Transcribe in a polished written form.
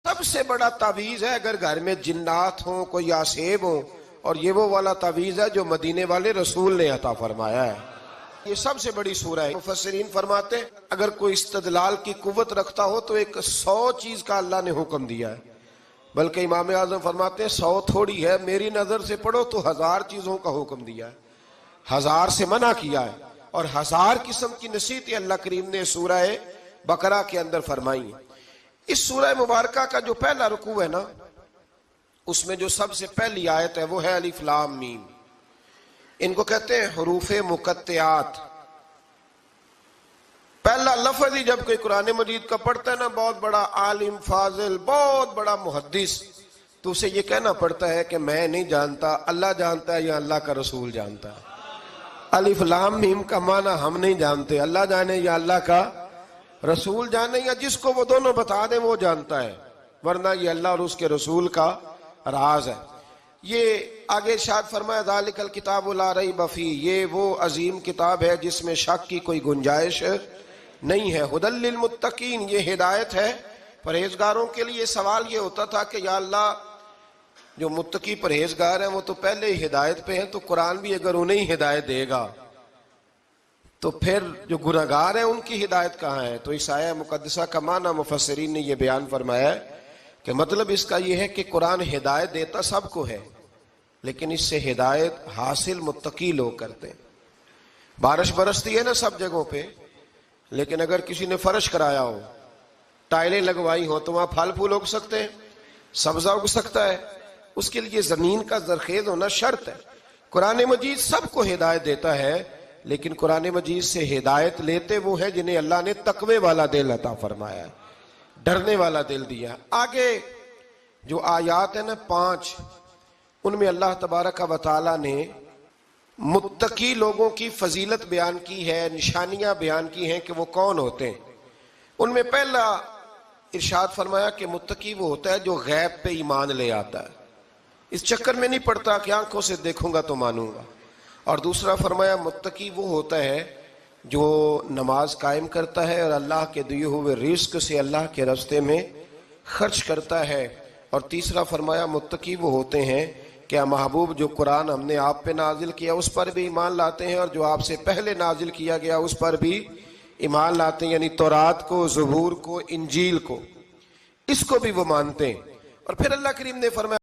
सबसे बड़ा तावीज़ है अगर घर में जिन्नात हो, कोई आसेब हो, और ये वो वाला तावीज़ है जो मदीने वाले रसूल ने अता फरमाया है। ये सबसे बड़ी सूरह है। मुफस्सिरीन फरमाते हैं अगर कोई इस्तदलाल की कुव्वत रखता हो तो एक 100 चीज का अल्लाह ने हुक्म दिया है, बल्कि इमाम आज़म फरमाते हैं 100 थोड़ी है, मेरी नजर से पढ़ो तो 1000 चीजों का हुक्म दिया है, 1000 से मना किया है, और 1000 किस्म की नसीहतें अल्लाह करीम ने सूरह बकरा के अंदर फरमाई। इस सूरह मुबारका का जो पहला रुकू है ना, उसमें जो सबसे पहली आयत है वो है अलिफ लाम मीम। इनको कहते हैं हुरूफे मुकत्तियात। पहला लफ्ज ही जब कोई कुरान मजीद का पढ़ता है ना, बहुत बड़ा आलिम फाजिल, बहुत बड़ा मुहद्दिस, तो उसे ये कहना पड़ता है कि मैं नहीं जानता, अल्लाह जानता है या अल्लाह का रसूल जानता है। अलिफ लाम मीम का माना हम नहीं जानते, अल्लाह जाने या अल्लाह का रसूल जाने, या जिसको वो दोनों बता दें वो जानता है, वरना ये अल्लाह और उसके रसूल का राज है। ये आगे इरशाद फरमाया ज़ालिकल किताबु ला रैब फीह, ये वो अजीम किताब है जिसमें शक की कोई गुंजाइश नहीं है। हुदल लिल मुत्तकीन, ये हिदायत है परहेजगारों के लिए। सवाल ये होता था कि या अल्लाह, जो मुत्तकी परहेजगार हैं वो तो पहले ही हिदायत पे हैं, तो कुरान भी अगर उन्हें ही हिदायत देगा तो फिर जो गुनहगार हैं उनकी हिदायत कहाँ है। तो इस आया मुकद्दसा का माना मुफस्सिरीन ने यह बयान फरमाया कि मतलब इसका यह है कि कुरान हिदायत देता सबको है, लेकिन इससे हिदायत हासिल मुत्तकी लोग करते हैं। बारिश बरसती है ना सब जगहों पे, लेकिन अगर किसी ने फर्श कराया हो, टाइलें लगवाई हो, तो वहां फल फूल उग सकते हैं, सब्जा उग सकता है, उसके लिए जमीन का जरखेज होना शर्त है। कुरान मजीद सबको हिदायत देता है, लेकिन कुरान मजीद से हिदायत लेते वो है जिन्हें अल्लाह ने तकवे वाला दिल अता फरमाया है, डरने वाला दिल दिया। आगे जो आयात है ना 5, उनमें अल्लाह तबारक व तआला ने मुत्तकी लोगों की फजीलत बयान की है, निशानियां बयान की हैं कि वो कौन होते हैं। उनमें पहला इरशाद फरमाया कि मुत्तकी वो होता है जो गैब पे ईमान ले आता है, इस चक्कर में नहीं पड़ता कि आंखों से देखूंगा तो मानूंगा। और दूसरा फरमाया मुत्तकी वो होता है जो नमाज कायम करता है और अल्लाह के दिए हुए रिस्क से अल्लाह के रास्ते में खर्च करता है। और तीसरा फरमाया मुत्तकी वो होते हैं क्या महबूब जो कुरान हमने आप पे नाजिल किया उस पर भी ईमान लाते हैं, और जो आपसे पहले नाजिल किया गया उस पर भी ईमान लाते हैं, यानी तौरात को, ज़बूर को, इंजील को, इसको भी वो मानते हैं। और फिर अल्लाह करीम ने फरमाया